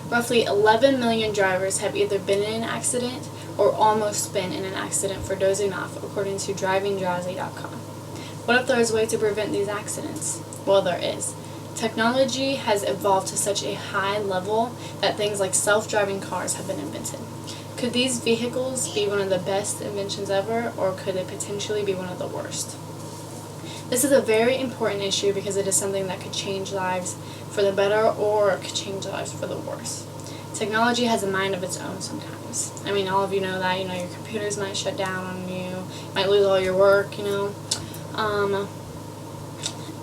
Roughly 11 million drivers have either been in an accident or almost been in an accident for dozing off, according to DrivingDrowsy.com. What if there is a way to prevent these accidents? Well, there is. Technology has evolved to such a high level that things like self-driving cars have been invented. Could these vehicles be one of the best inventions ever, or could they potentially be one of the worst? This is a very important issue because it is something that could change lives for the better or could change lives for the worse. Technology has a mind of its own sometimes. I mean, all of you know that, your computers might shut down on you, might lose all your work,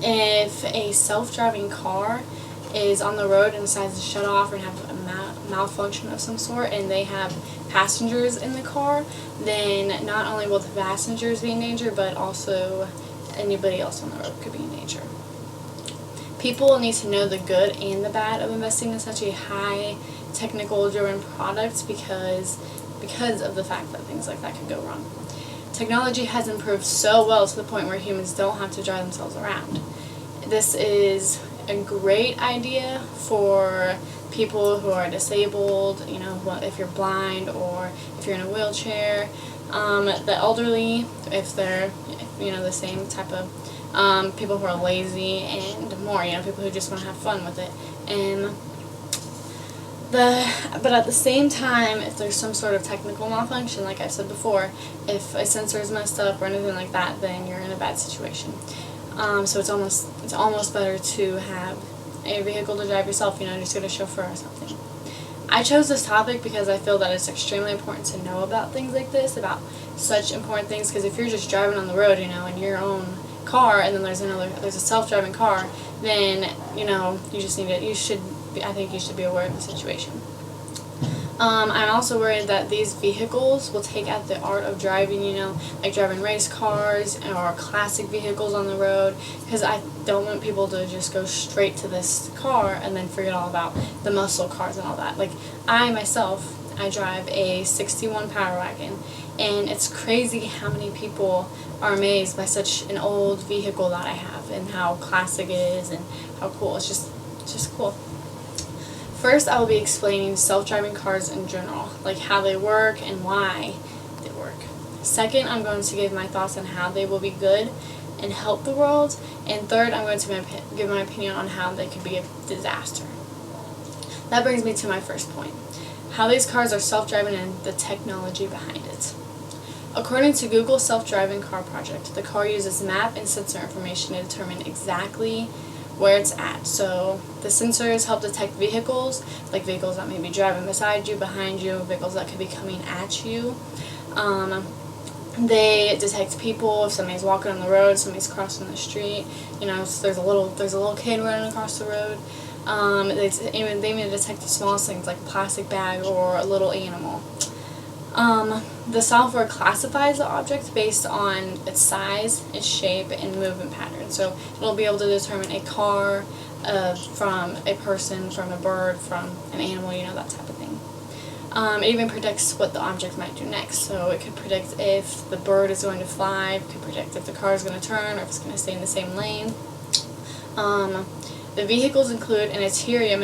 If a self-driving car is on the road and decides to shut off or have a malfunction of some sort and they have passengers in the car, then not only will the passengers be in danger, but also anybody else on the road could be in danger. People need to know the good and the bad of investing in such a high technical driven product because of the fact that things like that could go wrong. Technology has improved so well to the point where humans don't have to drive themselves around. This is a great idea for people who are disabled, if you're blind or if you're in a wheelchair. The elderly, if they're, the same type of people who are lazy and more, people who just want to have fun with it. But at the same time, if there's some sort of technical malfunction, like I said before, if a sensor is messed up or anything like that, then you're in a bad situation. So it's almost better to have a vehicle to drive yourself, just get a chauffeur or something. I chose this topic because I feel that it's extremely important to know about things like this, about such important things, because if you're just driving on the road, in your own car, and then there's a self-driving car, then, I think you should be aware of the situation. I'm also worried that these vehicles will take out the art of driving, like driving race cars or classic vehicles on the road, because I don't want people to just go straight to this car and then forget all about the muscle cars and all that. Like, I drive a 61 Power Wagon, and it's crazy how many people are amazed by such an old vehicle that I have and how classic it is and how cool. It's just cool. First, I will be explaining self-driving cars in general, like how they work and why they work. Second, I'm going to give my thoughts on how they will be good and help the world. And third, I'm going to give my opinion on how they could be a disaster. That brings me to my first point, how these cars are self-driving and the technology behind it. According to Google's self-driving car project, the car uses map and sensor information to determine exactly where it's at. So the sensors help detect vehicles, like vehicles that may be driving beside you, behind you, vehicles that could be coming at you. They detect people, if somebody's walking on the road, somebody's crossing the street, so there's a little kid running across the road. They even detect the smallest things like a plastic bag or a little animal. The software classifies the object based on its size, its shape, and movement pattern. So it'll be able to determine a car from a person, from a bird, from an animal, that type of thing. It even predicts what the object might do next. So it could predict if the bird is going to fly, it could predict if the car is going to turn, or if it's going to stay in the same lane. The vehicles include an interior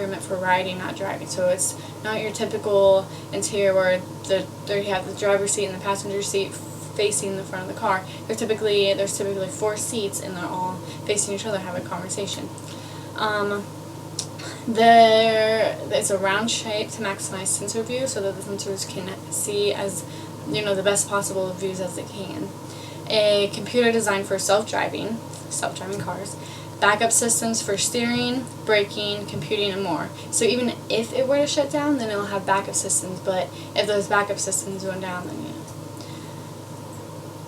meant for riding, not driving. So it's not your typical interior where you have the driver's seat and the passenger seat facing the front of the car. There's typically 4 seats, and they're all facing each other, having a conversation. It's a round shape to maximize sensor view, so that the sensors can see as the best possible views as they can. A computer designed for self-driving cars. Backup systems for steering, braking, computing, and more. So even if it were to shut down, then it'll have backup systems, but if those backup systems went down, then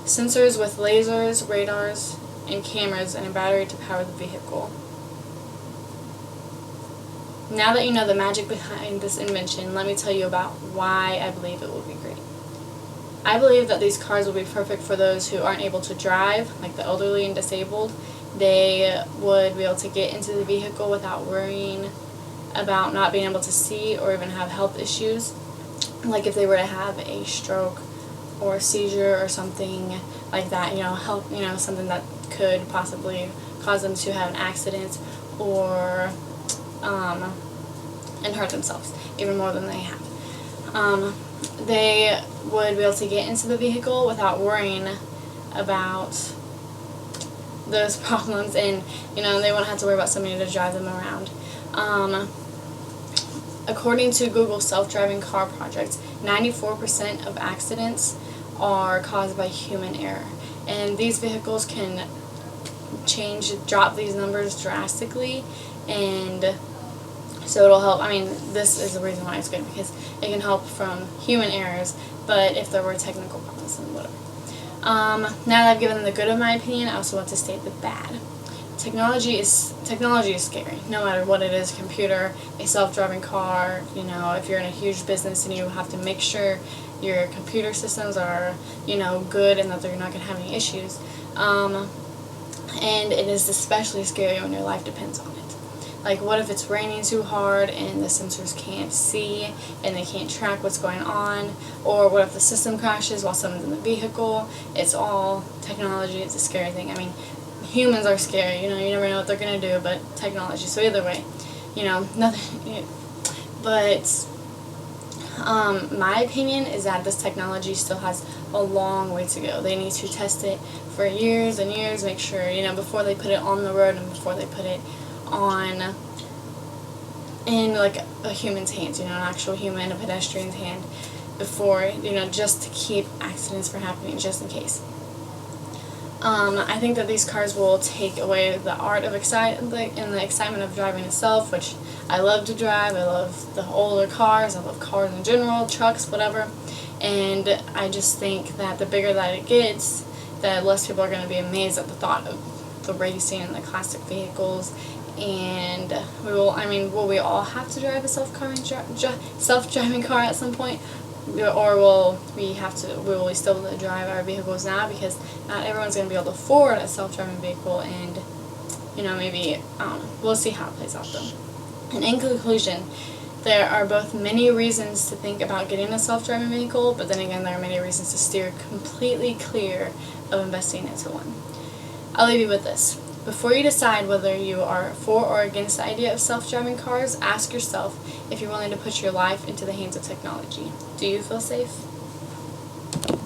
Sensors with lasers, radars, and cameras, and a battery to power the vehicle. Now that you know the magic behind this invention, let me tell you about why I believe it will be great. I believe that these cars will be perfect for those who aren't able to drive, like the elderly and disabled. They would be able to get into the vehicle without worrying about not being able to see or even have health issues, like if they were to have a stroke or a seizure or something like that, something that could possibly cause them to have an accident, or and hurt themselves even more than they have. They would be able to get into the vehicle without worrying about those problems, and they wouldn't have to worry about somebody to drive them around. According to Google's self-driving car project, 94% of accidents are caused by human error, and these vehicles can drop these numbers drastically, and so it'll help. I mean, this is the reason why it's good, because it can help from human errors, but if there were technical problems, then whatever. Now that I've given the good of my opinion, I also want to state the bad. Technology is scary, no matter what it is, a computer, a self-driving car, if you're in a huge business and you have to make sure your computer systems are, good and that they're not going to have any issues. And it is especially scary when your life depends on it. Like, what if it's raining too hard and the sensors can't see and they can't track what's going on? Or what if the system crashes while someone's in the vehicle? It's all technology. It's a scary thing. I mean, humans are scary. You never know what they're going to do, but technology. So either way, nothing. But my opinion is that this technology still has a long way to go. They need to test it for years and years, make sure, before they put it on the road and before they put it in like a human's hands, an actual human, a pedestrian's hand, before, just to keep accidents from happening, just in case. I think that these cars will take away the art of and the excitement of driving itself, which I love to drive. I love the older cars. I love cars in general, trucks, whatever. And I just think that the bigger that it gets, the less people are going to be amazed at the thought of the racing and the classic vehicles. And will we all have to drive a self-driving car at some point? Or will we still be able to drive our vehicles now, because not everyone's going to be able to afford a self-driving vehicle, and maybe, I don't know, we'll see how it plays out though. And in conclusion, there are both many reasons to think about getting a self-driving vehicle, but then again there are many reasons to steer completely clear of investing into one. I'll leave you with this. Before you decide whether you are for or against the idea of self-driving cars, ask yourself if you're willing to put your life into the hands of technology. Do you feel safe?